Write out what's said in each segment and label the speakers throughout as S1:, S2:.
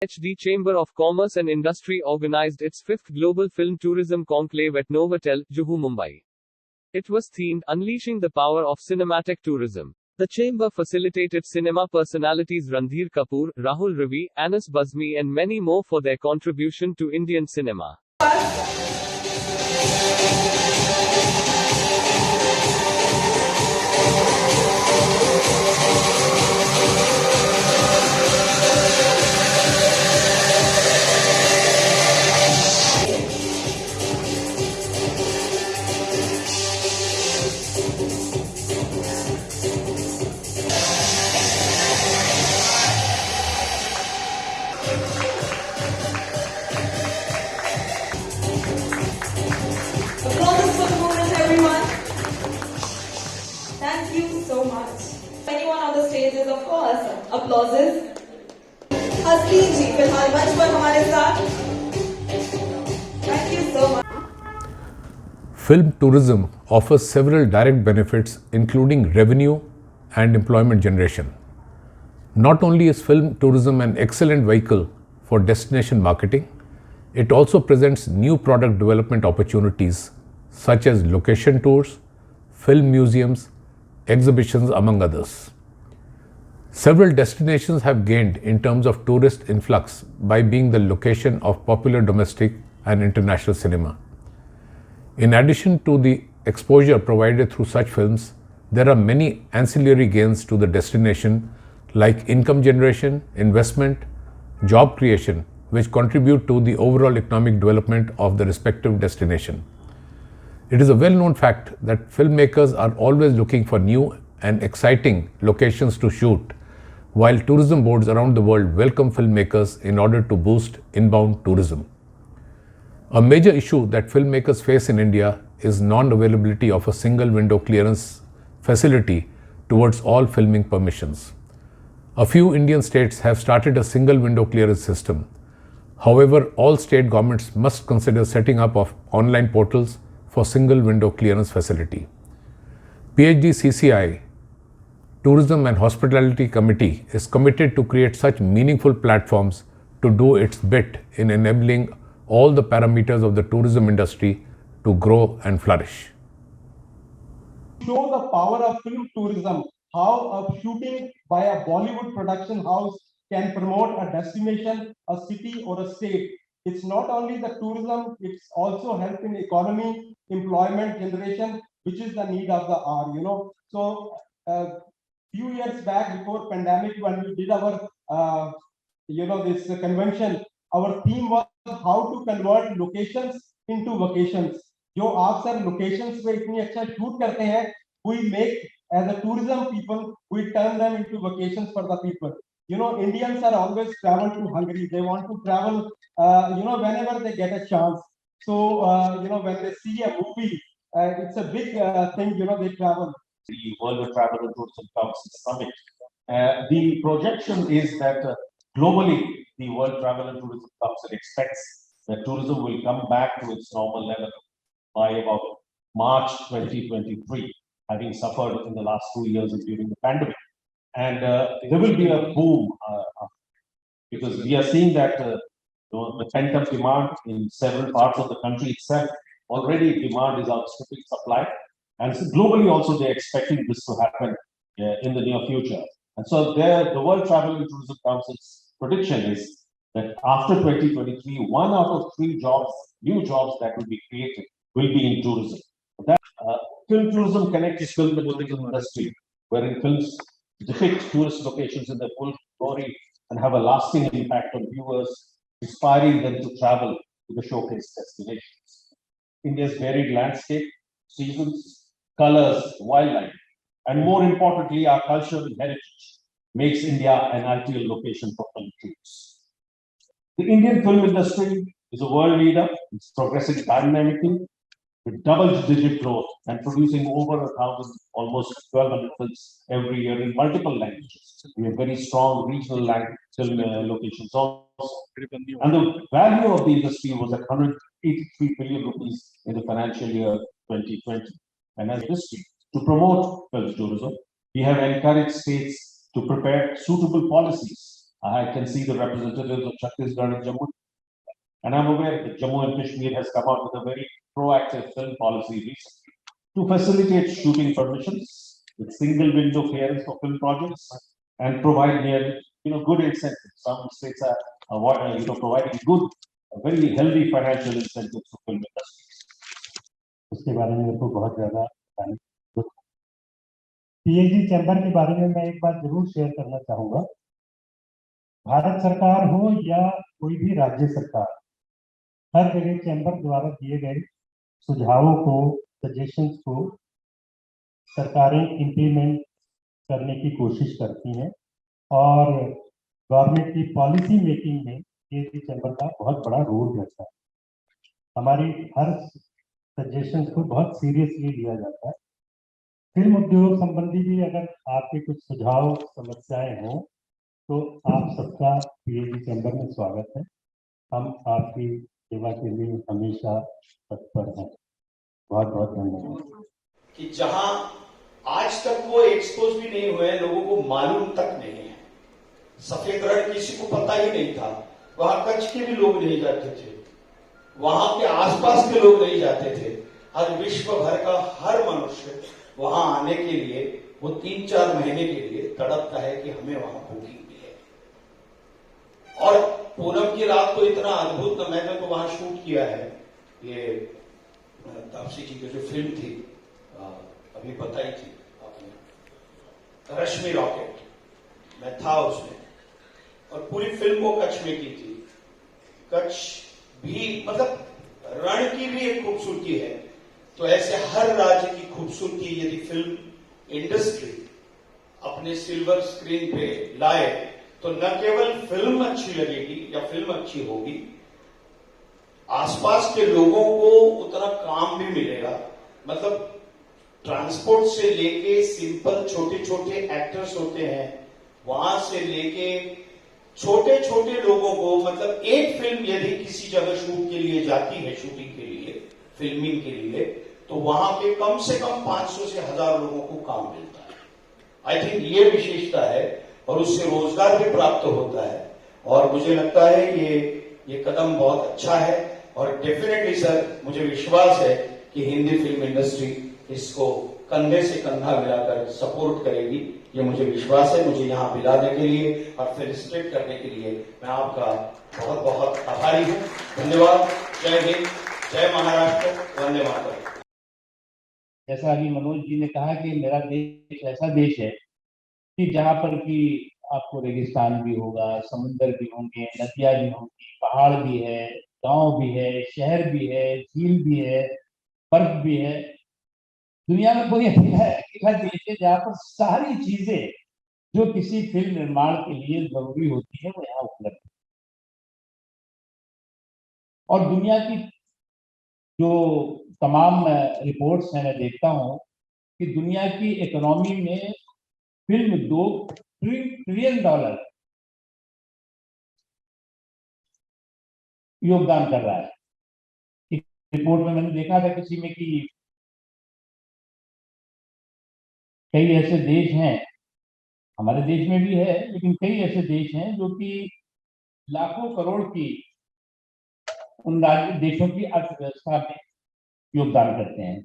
S1: PHD Chamber of Commerce and Industry organized its 5th Global Film Tourism Conclave at Novotel Juhu, Mumbai. It was themed Unleashing the Power of Cinematic Tourism. The chamber facilitated cinema personalities Randhir Kapoor, Rahul, Anas Bazmee and many more for their contribution to Indian cinema.
S2: Applause for the moment, everyone. Thank you so much. Anyone on the stage is, of course, applauses. Hasleen ji, फिलहाल मंच पर हमारे साथ. Thank you so much.
S3: Film tourism offers several direct benefits, including revenue and employment generation. Not only is film tourism an excellent vehicle for destination marketing, it also presents new product development opportunities such as location tours, film museums, exhibitions, among others. Several destinations have gained in terms of tourist influx by being the location of popular domestic and international cinema. In addition to the exposure provided through such films, there are many ancillary gains to the destination like income generation, investment, job creation, which contribute to the overall economic development of the respective destination. It is a well-known fact that filmmakers are always looking for new and exciting locations to shoot, while tourism boards around the world welcome filmmakers in order to boost inbound tourism. A major issue that filmmakers face in India is non-availability of a single window clearance facility towards all filming permissions. A few Indian states have started a single window clearance system. However, all state governments must consider setting up of online portals for single window clearance facility. PHDCC Tourism and Hospitality Committee is committed to create such meaningful platforms to do its bit in enabling all the parameters of the tourism industry to grow and flourish.
S4: Show the power of film tourism, how a shooting by a Bollywood production house can promote a destination, a city or a state. It's not only the tourism, it's also help in economy, employment generation, which is the need of the hour, So few years back before pandemic, when we did our, this convention, our theme was how to convert locations into vacations. जो आप sir locations पे इतनी अच्छा shoot करते हैं, we make as a tourism people, we turn them into vacations for the people. Indians are always travel to Hungary. They want to travel, whenever they get a chance. So, when they see a movie, it's a big thing, they travel.
S5: The World Travel and Tourism Council Summit. The projection is that globally, the World Travel and Tourism Council expects that tourism will come back to its normal level by about March 2023, having suffered in the last 2 years during the pandemic. And there will be a boom because we are seeing that the pent-up demand in several parts of the country itself, already demand is outstripping supply. And so globally also they're expecting this to happen in the near future. And so the World Travel and Tourism Council's prediction is that after 2023, 1 out of 3 jobs, new jobs that will be created will be in tourism. That film tourism connects film and tourism industry, wherein films depict tourist locations in their full glory and have a lasting impact on viewers, inspiring them to travel to the showcase destinations. India's varied landscape, seasons, colors, wildlife, and more importantly, our culture and heritage makes India an ideal location for film tours. The Indian film industry is a world leader. It's progressing dynamically with double-digit growth and producing over 1,000, almost 1,200 films every year in multiple languages. We have very strong regional film locations also. And the value of the industry was at 183 billion rupees in the financial year 2020. And as a industry, to promote film tourism, we have encouraged states to prepare suitable policies I can see the representatives of Chhattisgarh and Jammu. And I'm aware that Jammu and Kashmir has come out with a very proactive film policy recently to facilitate shooting permissions with single window clearance for film projects and provide nearly, good incentives. Some states are, providing good, very healthy financial incentives for film industries.
S6: उसके बारे में मेरे को बहुत ज्यादा PhD chamber के बारे में मैं एक बात जरूर शेयर करना चाहूंगा। भारत सरकार हो या कोई भी राज्य सरकार, हर जगह चैम्बर द्वारा दिए गए सुझावों को, सजेशंस को सरकारें इंप्लीमेंट करने की कोशिश करती हैं और गवर्नमेंट की पॉलिसी मेकिंग में पीएचडी चैम्बर का बहुत बड़ा रोल रहता है। हमारी हर सजेशंस को बहुत सीरियसली लिया जाता है। फिल्म उद्योग संबंधी भी अगर आपके कुछ सुझाव, समस्याएं हों तो आप सबका पीएचडी चैम्बर में स्वागत है। हम आपकी सेवा के लिए हमेशा तत्पर हैं। बहुत बहुत धन्यवाद।
S7: कि जहां आज तक वो एक्सपोज भी नहीं हुए, लोगों को मालूम तक नहीं है, सफेद रण किसी को पता ही नहीं था, वहां कच्छ के भी लोग नहीं जाते थे, वहां के आसपास के लोग नहीं जाते थे। आज विश्व भर का हर मनुष्य वहां आने के लिए वो 3-4 महीने के लिए तड़पता है कि हमें वहां बुकिंग मिले। और पूनम की रात तो इतना अद्भुत, मैंने तो वहां शूट किया है, ये तापसी जी की जो फिल्म थी अभी बताई थी आपने, रश्मि रॉकेट, मैं था उसमें और पूरी फिल्म वो कच्छ में की थी। कच्छ भी मतलब रण की भी एक खूबसूरती है, तो ऐसे हर राज्य की खूबसूरती यदि फिल्म इंडस्ट्री अपने सिल्वर स्क्रीन पे लाए तो न केवल फिल्म अच्छी लगेगी या फिल्म अच्छी होगी, आसपास के लोगों को उतना काम भी मिलेगा। मतलब ट्रांसपोर्ट से लेके सिंपल छोटे छोटे एक्टर्स होते हैं, वहां से लेके छोटे छोटे लोगों को, मतलब एक फिल्म यदि किसी जगह शूट के लिए जाती है, शूटिंग के लिए, फिल्मिंग के लिए, तो वहां के कम से कम 500 से 1000 लोगों को काम मिलता है। आई थिंक ये विशेषता है और उससे रोजगार भी प्राप्त होता है और मुझे लगता है ये कदम बहुत अच्छा है और डेफिनेटली सर मुझे विश्वास है कि हिंदी फिल्म इंडस्ट्री इसको कंधे से कंधा मिलाकर सपोर्ट करेगी। ये मुझे विश्वास है। मुझे यहाँ बुलाने के लिए और फेलिसिटेट करने के लिए मैं आपका बहुत बहुत आभारी हूँ। धन्यवाद। जय हिंद, जय महाराष्ट्र, वंदे मातरम।
S6: जैसा अभी मनोज जी ने कहा कि मेरा देश ऐसा देश है कि जहाँ पर कि आपको रेगिस्तान भी होगा, समुद्र भी होंगे, नदियां भी होंगी, पहाड़ भी है, गांव भी है, शहर भी है, झील भी है, बर्फ भी है। दुनिया में कोई ऐसा देश है जहाँ पर सारी चीजें जो किसी फिल्म निर्माण के लिए जरूरी होती है वो यहाँ उपलब्ध है। और दुनिया की जो तमाम रिपोर्ट्स हैं, मैं देखता हूँ कि दुनिया की इकोनॉमी में फिल्म $2 ट्रिलियन योगदान कर रहा है। एक रिपोर्ट में मैंने देखा था किसी में कि कई ऐसे देश हैं, हमारे देश में भी है, लेकिन कई ऐसे देश हैं जो कि लाखों करोड़ की उन राज्य देशों की अर्थव्यवस्था में योगदान करते हैं।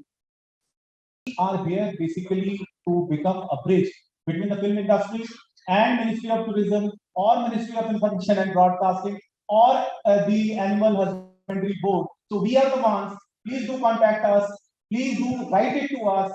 S4: Are here basically to become a bridge between the film industry and Ministry of Tourism or Ministry of Information and Broadcasting or the Animal Husbandry Board. So we are the ones. Please do contact us. Please do write it to us.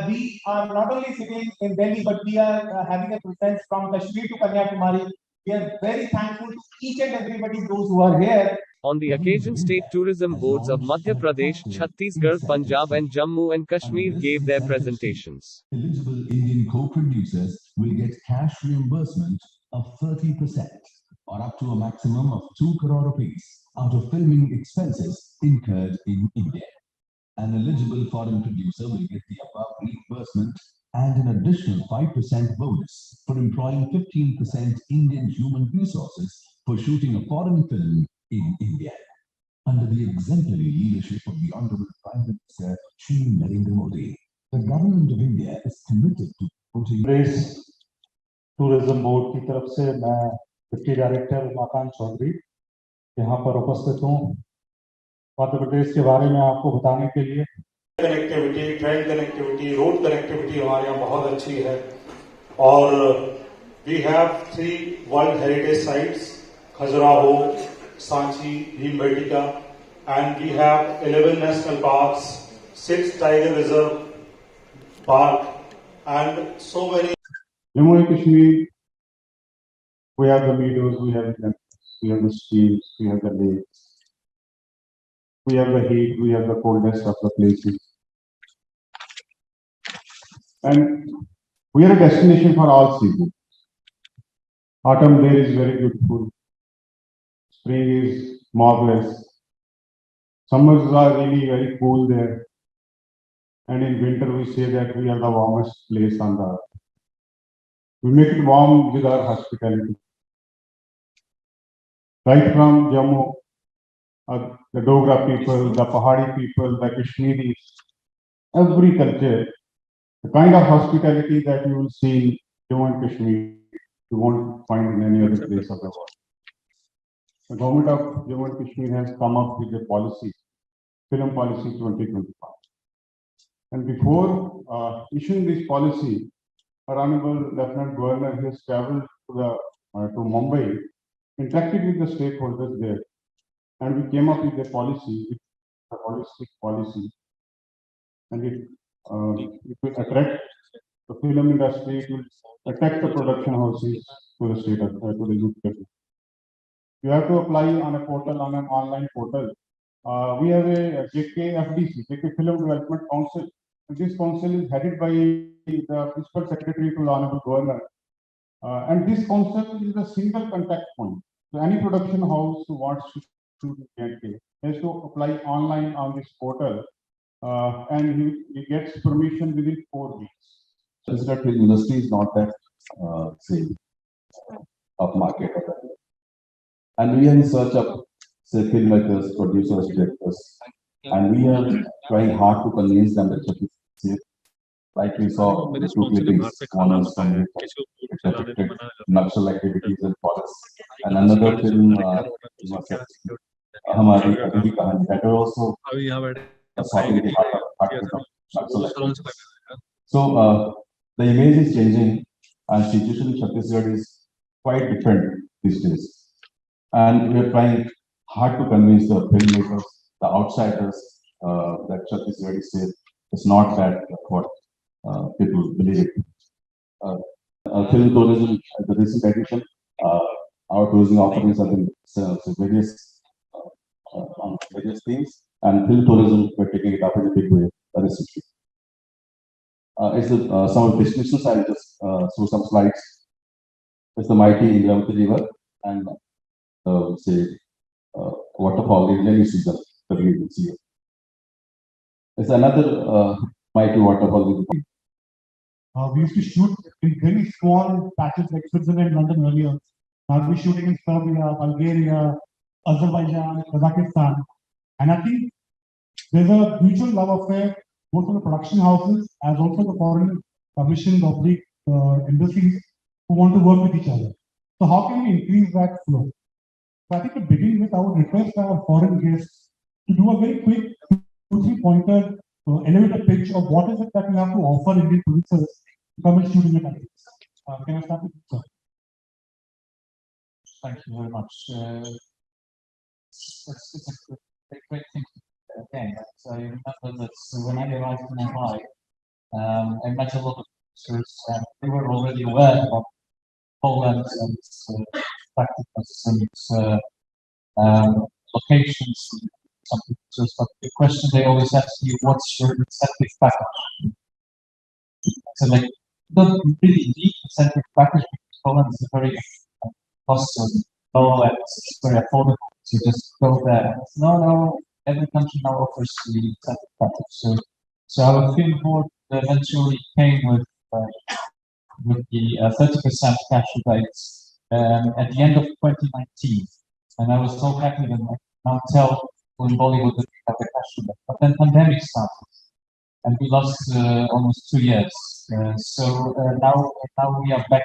S4: We are not only sitting in Delhi, but we are having a presence from Kashmir to Kanyakumari. We are very thankful to each and everybody, those who are here.
S1: On the occasion, state tourism boards of Madhya Pradesh, Chhattisgarh, Punjab and Jammu and Kashmir gave their presentations.
S8: Eligible Indian co-producers will get cash reimbursement of 30% or up to a maximum of 2 crore rupees out of filming expenses incurred in India. An eligible foreign producer will get the above reimbursement and an additional 5% bonus for employing 15% Indian human resources for shooting a foreign film in India. Under the exemplary leadership of the Honorable Prime Minister Shri Narendra Modi, the Government of India is committed to promoting
S6: press tourism board की तरफ से मैं deputy director Umakant Chaudhary यहाँ पर उपस्थित हूँ मध्य प्रदेश के बारे में आपको बताने के लिए।
S9: Connectivity, train connectivity, road connectivity हमारे यहाँ बहुत अच्छी है और we have 3 world heritage sites, Khajuraho, Sanchi, Bhimbetka, and we have 11 national parks, 6 tiger reserve park, and so many.
S6: Jammu and Kashmir, we have the meadows, we have the streams, we have the lakes, we have the heat, we have the coldest of the places, and we are a destination for all seasons. Autumn there is very beautiful, spring is marvelous, summers are really very cool there, and in winter we say that we are the warmest place on the earth. We make it warm with our hospitality. Right from Jammu, the Dogra people, the Pahadi people, the Kashmiris, every culture, the kind of hospitality that you will see in Jammu and Kashmir, you won't find in any other place of the world. The government of Jammu and Kashmir has come up with a policy, Film Policy 2025. And before issuing this policy, our Honorable Lieutenant Governor has traveled to Mumbai, interacted with the stakeholders there, and we came up with a policy, a holistic policy, and it will attract the film industry, it will attract the production houses to the state, to the youth. You have to apply on a portal, on an online portal. We have a JKFDC, JK Film Development Council. This council is headed by the Principal Secretary to the Honorable Governor. And this council is a single contact point. So any production house who wants to shoot in JK has to apply online on this portal, and he gets permission within 4 weeks.
S8: Chhattisgarh film industry is not that say of market, and we are in search of say filmmakers, producers, directors, and we are trying hard to convince them that Chhattisgarh is safe. Like we saw the 2 clippings, one was from depicted Naxal activities and forests, and another film Hamari Adhuri Kahani, that was also assaulting the heart of Naxal activities. So the image is changing, and situation in Chhattisgarh is quite different these days. And we are trying hard to convince the filmmakers, the outsiders, that Chhattisgarh is safe. It's not that what people believe it. Film tourism, the recent edition, our tourism offerings have been on various themes, and film tourism, we're taking it up in a big way recently. Some of the destinations, I'll just show some slides. It's the mighty Indravati River and waterfall in rainy season that we will see. It's another mighty waterfall.
S6: We used to shoot in very small patches like Switzerland, London earlier. Now we're shooting in Serbia, Bulgaria, Azerbaijan, Kazakhstan. And I think there's a mutual love affair, both of the production houses as also the foreign publishing of the embassies who want to work with each other. So how can we increase that flow? So I think to begin with, I would request our foreign guests to do a very quick 2-3 pointer elevator pitch of what is it that we have to offer Indian producers to come and shoot in the country. Can I start with you, sir?
S10: Thank you very much. It's a great thing again. So I remember that when I arrived in Mumbai, I met a lot of producers, and they were already aware of Poland and its practices and its locations. Some producers, but the question they always ask you, what's your incentive package? So like, you don't really need incentive package because Poland is a very cost low and it's very affordable. So you just go there. No, every country now offers the incentive package. So our film board eventually came with the 30% cash rebates at the end of 2019, and I was so happy that I now tell in Bollywood that we have the cash rebate. But then pandemic started, and we lost almost 2 years. So now we are back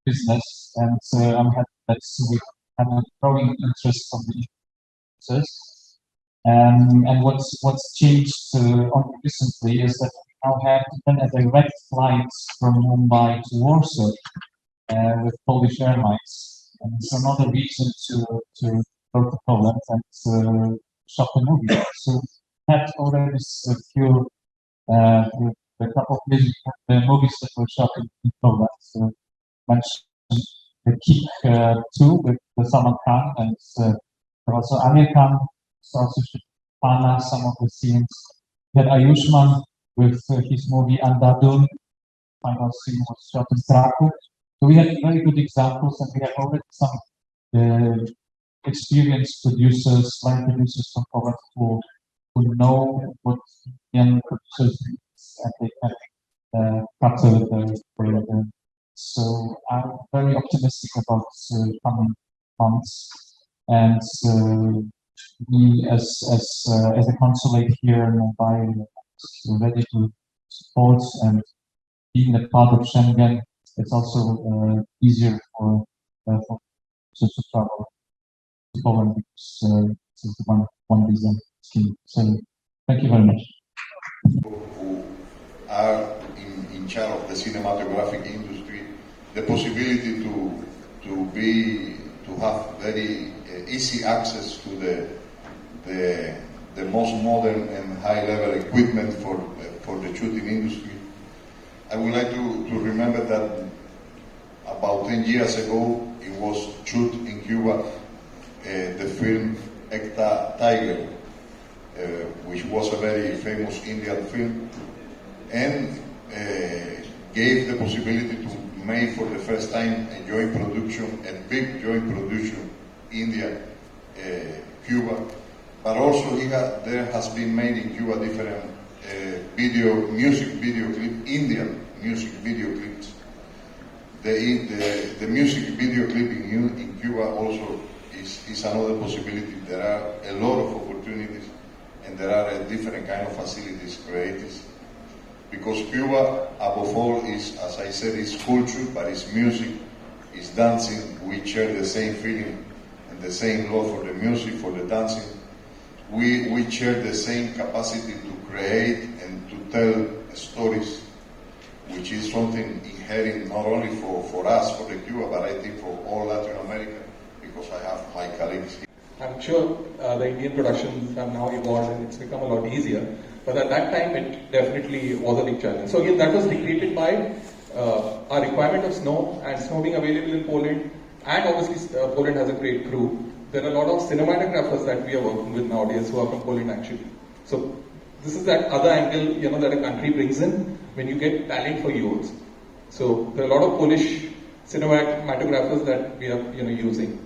S10: business, and I'm happy that we have a growing interest from the users. And what's changed only recently is that we now have even a direct flight from Mumbai to Warsaw with Polish Airlines, and it's another reason to go to Poland and shop a movie. So we had already secured a couple of movies that were shot in Poland. So mentioned the Kick 2 with Salman Khan, and also Amir Khan also Pana some of the scenes. We had Ayushman with his movie Andhadhun. Final scene was shot in Krakow. So we had very good examples, and we have already some experienced producers, line producers from Poland who know what young producers need, and they can capture the. So I'm very optimistic about coming months, and we as a consulate here in Mumbai are ready to support, and being a part of Schengen, it's also easier for to travel to Poland because it's one visa scheme. So thank you very much.
S11: Who are in charge of the cinematographic industry, the possibility to have very easy access to the most modern and high level equipment for the shooting industry. I would like to remember that about 10 years ago it was shot in Cuba the film Ekta Tiger, which was a very famous Indian film, and gave the possibility to make for the first time a joint production, a big joint production, India, Cuba, but also there has been made in Cuba different music video clip, Indian music video clips. The music video clip in Cuba also is another possibility. There are a lot of opportunities, and there are different kind of facilities created. Because Cuba, above all, is, as I said, is culture, but it's music, it's dancing. We share the same feeling and the same love for the music, for the dancing. We share the same capacity to create and to tell stories, which is something inherent not only for us, for the Cuba, but I think for all Latin America, because I have my colleagues here.
S12: I'm sure the Indian productions have now evolved and it's become a lot easier, but at that time it definitely was a big challenge. So again, that was dictated by our requirement of snow and snow being available in Poland, and obviously Poland has a great crew. There are a lot of cinematographers that we are working with nowadays who are from Poland actually. So this is that other angle, that a country brings in when you get talent for youth. So there are a lot of Polish cinematographers that we are using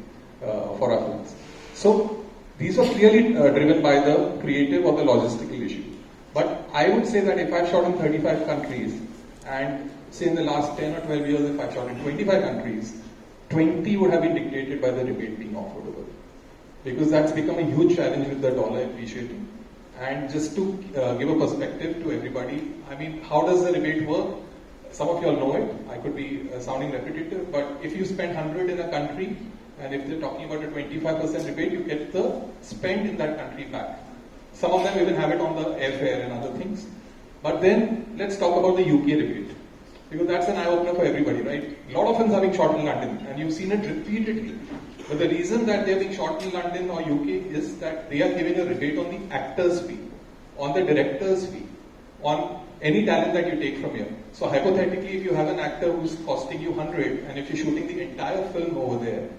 S12: for our films. So these are clearly driven by the creative or the logistical issue. But I would say that if I've shot in 35 countries, and say in the last 10 or 12 years if I've shot in 25 countries, 20 would have been dictated by the rebate being offered over there. Because that's become a huge challenge with the dollar appreciating. And just to give a perspective to everybody, I mean, how does the rebate work? Some of you all know it. I could be sounding repetitive, but if you spend 100 in a country, and if they're talking about a 25% rebate, you get the spend in that country back. Some of them even have it on the airfare and other things. But then, let's talk about the UK rebate. Because that's an eye-opener for everybody, right? A lot of films are being shot in London, and you've seen it repeatedly. But the reason that they're being shot in London or UK is that they are giving a rebate on the actor's fee, on the director's fee, on any talent that you take from here. So hypothetically, if you have an actor who's costing you 100, and if you're shooting the entire film over there,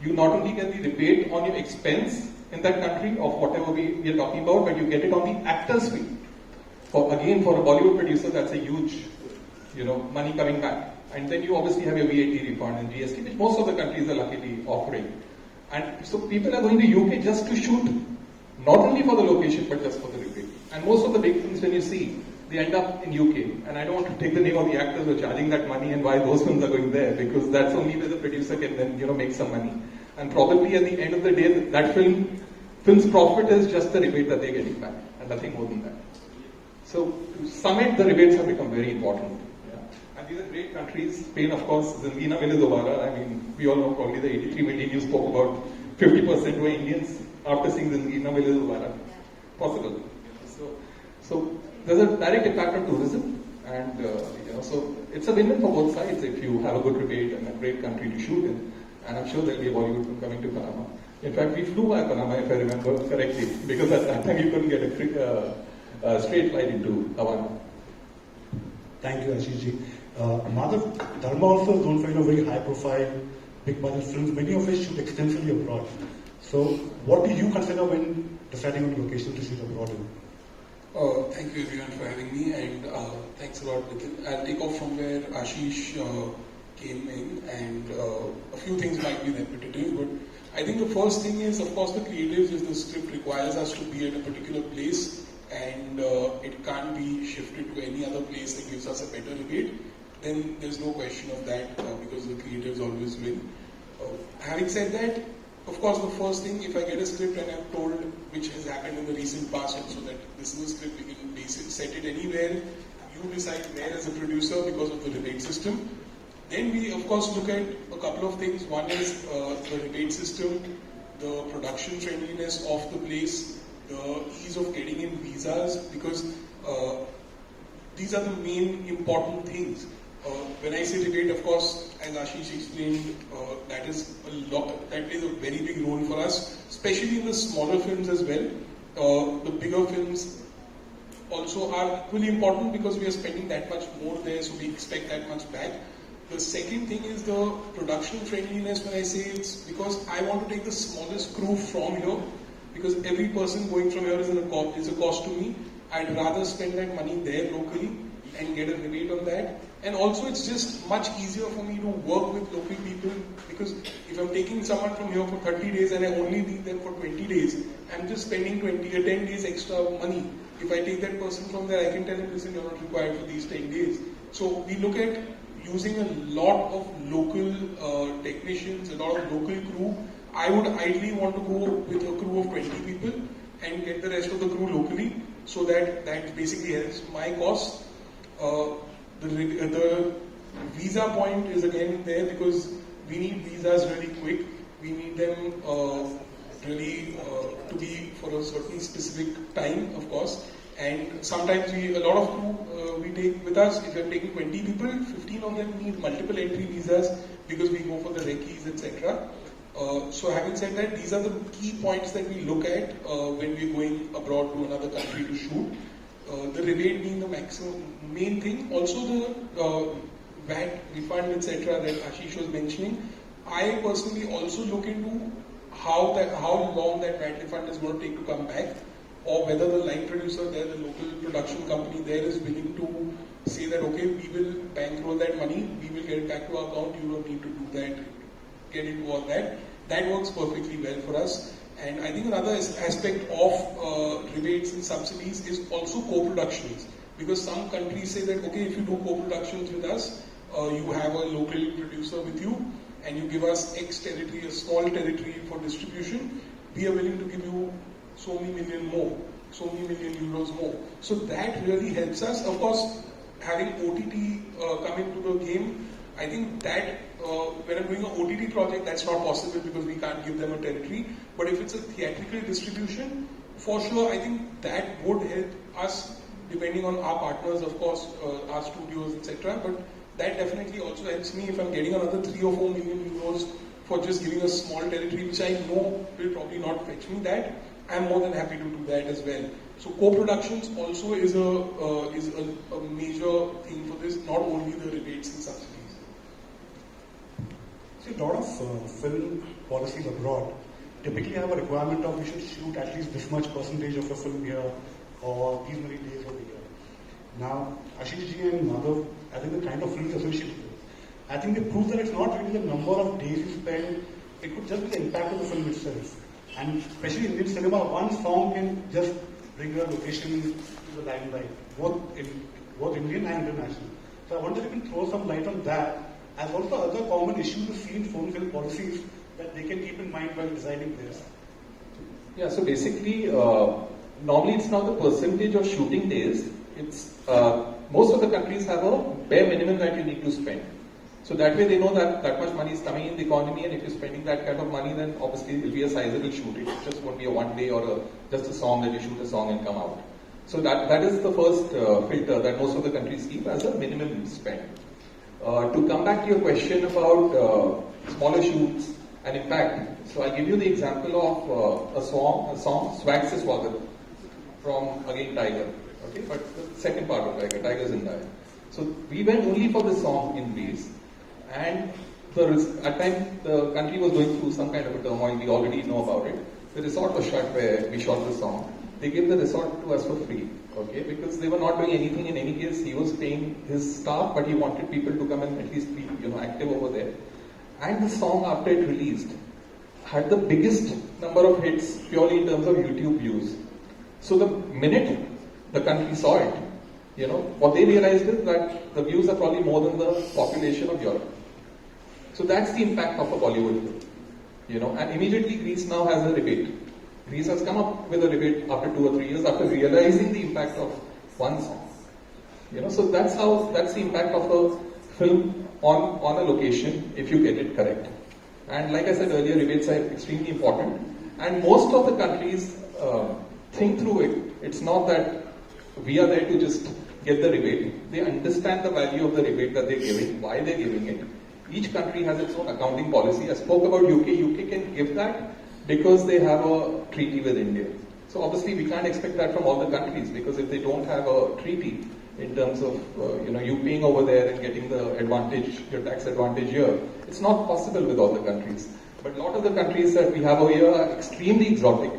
S12: you not only get the rebate on your expense in that country of whatever we are talking about, but you get it on the actor's fee. For a Bollywood producer, that's a huge, money coming back. And then you obviously have your VAT refund and GST, which most of the countries are luckily offering. And so people are going to UK just to shoot, not only for the location, but just for the rebate. And most of the big things when you see, they end up in UK. And I don't want to take the name of the actors who are charging that money and why those films are going there, because that's only where the producer can then, make some money. And probably at the end of the day, that film's profit is just the rebate that they're getting back, and nothing more than that. So to sum it, the rebates have become very important. Yeah. And these are great countries. Spain, of course, Zindagi Na Mile Dobara. I mean, we all know probably the 83 million you spoke about. 50% were Indians after seeing Zindagi Na Mile Dobara. Possible. So there's a direct impact on tourism, and so it's a win-win for both sides if you have a good rebate and a great country to shoot in. And I'm sure there'll be a Bollywood film coming to Panama. In fact, we flew by Panama, if I remember correctly, because at that time you couldn't get a straight flight into Havana.
S13: Thank you, Ashish ji. Madhav, Dharma also is known for very high-profile, big-budget films, many of which shoot extensively abroad. So, what do you consider when deciding on location to shoot abroad in?
S14: Thank you everyone for having me, and thanks a lot, Nitin. I'll take off from where Ashish came in, and a few things might be repetitive, but I think the first thing is, of course, the creatives. If the script requires us to be at a particular place and it can't be shifted to any other place that gives us a better rebate, then there's no question of that because the creatives always win. Having said that, of course, the first thing, if I get a script and I'm told, which has happened in the recent past also, that this is a script, we can base it, set it anywhere, you decide where as a producer because of the rebate system. Then we, of course, look at a couple of things. One is the rebate system, the production friendliness of the place, the ease of getting in visas, because these are the main important things. When I say rebate, of course, as Ashish explained, that is a lot. That plays a very big role for us, especially in the smaller films as well. The bigger films also are equally important because we are spending that much more there, so we expect that much back. The second thing is the production friendliness. When I say it's because I want to take the smallest crew from here, because every person going from here is a cost to me. I'd rather spend that money there locally and get a rebate on that. And also it's just much easier for me to work with local people, because if I'm taking someone from here for 30 days and I only need them for 20 days, I'm just spending 10 days extra money. If I take that person from there, I can tell him, listen, you're not required for these 10 days. So we look at using a lot of local technicians, a lot of local crew. I would ideally want to go with a crew of 20 people and get the rest of the crew locally, so that basically helps my costs. The visa point is again there because we need visas really quick. We need them really to be for a certain specific time, of course. And sometimes a lot of crew we take with us. If we are taking 20 people, 15 of them need multiple entry visas because we go for the recce's, etc. So having said that, these are the key points that we look at when we're going abroad to another country to shoot. The rebate being the main thing. Also the VAT refund, etc. that Ashish was mentioning. I personally also look into how long that VAT refund is going to take to come back, or whether the line producer there, the local production company there, is willing to say that, okay, we will bankroll that money, we will get it back to our account, you don't need to do that, get into all that. That works perfectly well for us. And I think another aspect of rebates and subsidies is also co-productions. Because some countries say that, okay, if you do co-productions with us, you have a local producer with you, and you give us X territory, a small territory for distribution, we are willing to give you so many million more, so many million euros more. So that really helps us. Of course, having OTT come into the game, I think that when I'm doing an OTT project, that's not possible because we can't give them a territory. But if it's a theatrical distribution, for sure, I think that would help us, depending on our partners, of course, our studios, etc. But that definitely also helps me if I'm getting another 3 or 4 million euros for just giving a small territory, which I know will probably not fetch me that. I'm more than happy to do that as well. So co-productions also is a major thing for this, not only the rebates and subsidies.
S13: See, a lot of film policies abroad typically have a requirement of we should shoot at least this much percentage of a film here or these many days over here. Now, Ashish ji and Madhav, I think the kind of films associated with it, I think they prove that it's not really the number of days you spend, it could just be the impact of the film itself. And especially in Indian cinema, one song can just bring a location to the limelight, both Indian and international. So I wonder if you can throw some light on that, as also other common issues you see in foreign film policies that they can keep in mind while deciding this.
S12: Yeah, so basically, normally it's not the percentage of shooting days, it's most of the countries have a bare minimum that you need to spend. So that way they know that that much money is coming in the economy, and if you're spending that kind of money, then obviously it will be a sizable shoot. It just won't be a one day or just a song that you shoot a song and come out. So that is the first filter that most of the countries keep as a minimum spend. To come back to your question about smaller shoots and impact, so I give you the example of a song Swag Se Swagat from again Tiger, okay, but the second part of Tiger Zinda. So we went only for the song in Greece, and at times the country was going through some kind of a turmoil. We already know about it. The resort was shut where we shot the song. They gave the resort to us for free, okay, because they were not doing anything in any case. He was paying his staff, but he wanted people to come and at least be, active over there. And the song, after it released, had the biggest number of hits purely in terms of YouTube views. So the minute the country saw it, what they realized is that the views are probably more than the population of Europe. So that's the impact of a Bollywood film, and immediately Greece now has a rebate. Greece has come up with a rebate after 2 or 3 years after realizing the impact of one song. So that's the impact of a film on a location if you get it correct. And like I said earlier, rebates are extremely important. And most of the countries think through it. It's not that we are there to just get the rebate. They understand the value of the rebate that they're giving, why they're giving it. Each country has its own accounting policy. I spoke about UK. UK can give that because they have a treaty with India. So obviously we can't expect that from all the countries, because if they don't have a treaty in terms of you paying over there and getting the advantage, your tax advantage here, it's not possible with all the countries. But a lot of the countries that we have over here are extremely exotic.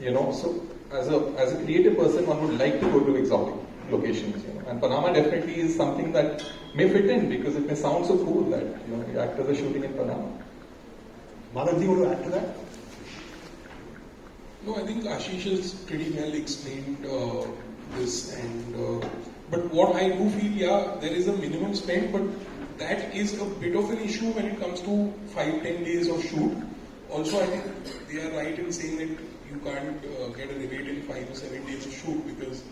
S12: So as a creative person, one would like to go to exotic locations. And Panama definitely is something that may fit in, because it may sound so cool that the actors are shooting in Panama.
S13: Madhya, do you want to add to that?
S14: No, I think Ashish has pretty well explained this, and but what I do feel, there is a minimum spend, but that is a bit of an issue when it comes to 5-10 days of shoot. Also, I think they are right in saying that you can't get a rebate in 5 to 7 days of shoot, because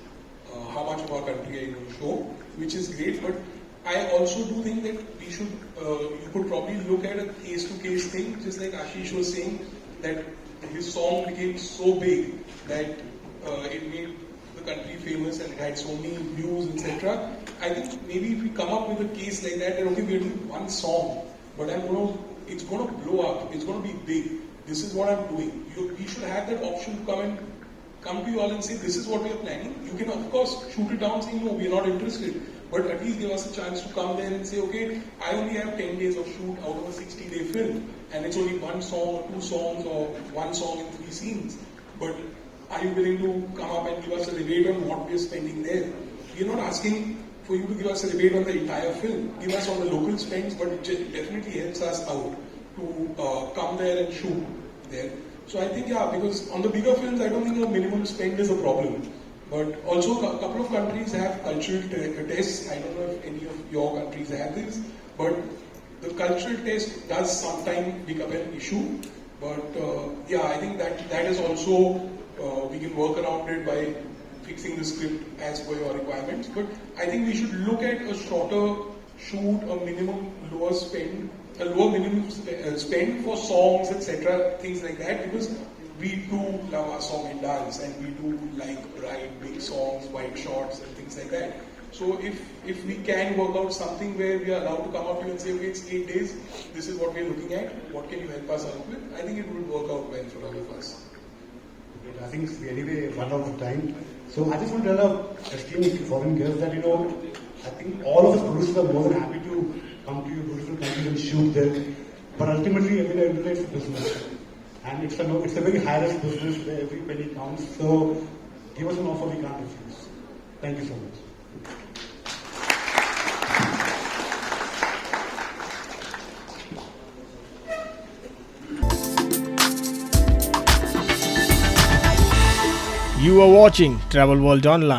S14: how much of our country are you going to show, which is great. But I also do think that we should, you could probably look at a case-to-case thing, just like Ashish was saying, that his song became so big that it made the country famous and it had so many views, etc. I think maybe if we come up with a case like that, okay, we're doing one song, but it's going to blow up, it's going to be big. This is what I'm doing. We should have that option to come to you all and say, this is what we are planning. You can of course shoot it down saying, no, we are not interested. But at least give us a chance to come there and say, okay, I only have 10 days of shoot out of a 60-day film, and it's only one song or 2 songs or one song in 3 scenes. But are you willing to come up and give us a rebate on what we're spending there? We're not asking for you to give us a rebate on the entire film. Give us on the local spends, but it definitely helps us out to come there and shoot there. So I think, because on the bigger films, I don't think a minimum spend is a problem. But also a couple of countries have cultural tests. I don't know if any of your countries have this, but the cultural test does sometimes become an issue. But I think that is also, we can work around it by fixing the script as per your requirements. But I think we should look at a shorter shoot, a lower minimum spend for songs, etc., things like that, because we do love our song and dance, and we do like bright, big songs, wide shots, and things like that. So if we can work out something where we are allowed to come up to you and say, okay, it's 8 days, this is what we're looking at, what can you help us out with? I think it would work out well for all of us.
S13: I think we anyway run out of time. So I just want to tell our esteemed foreign guests that, I think all of us producers are more than happy to come to your beautiful countries and shoot there. But ultimately, it's a business. And it's a very high-risk business where every penny counts. So give us an offer we can't refuse. Thank you so much.
S15: You are watching Travel World Online.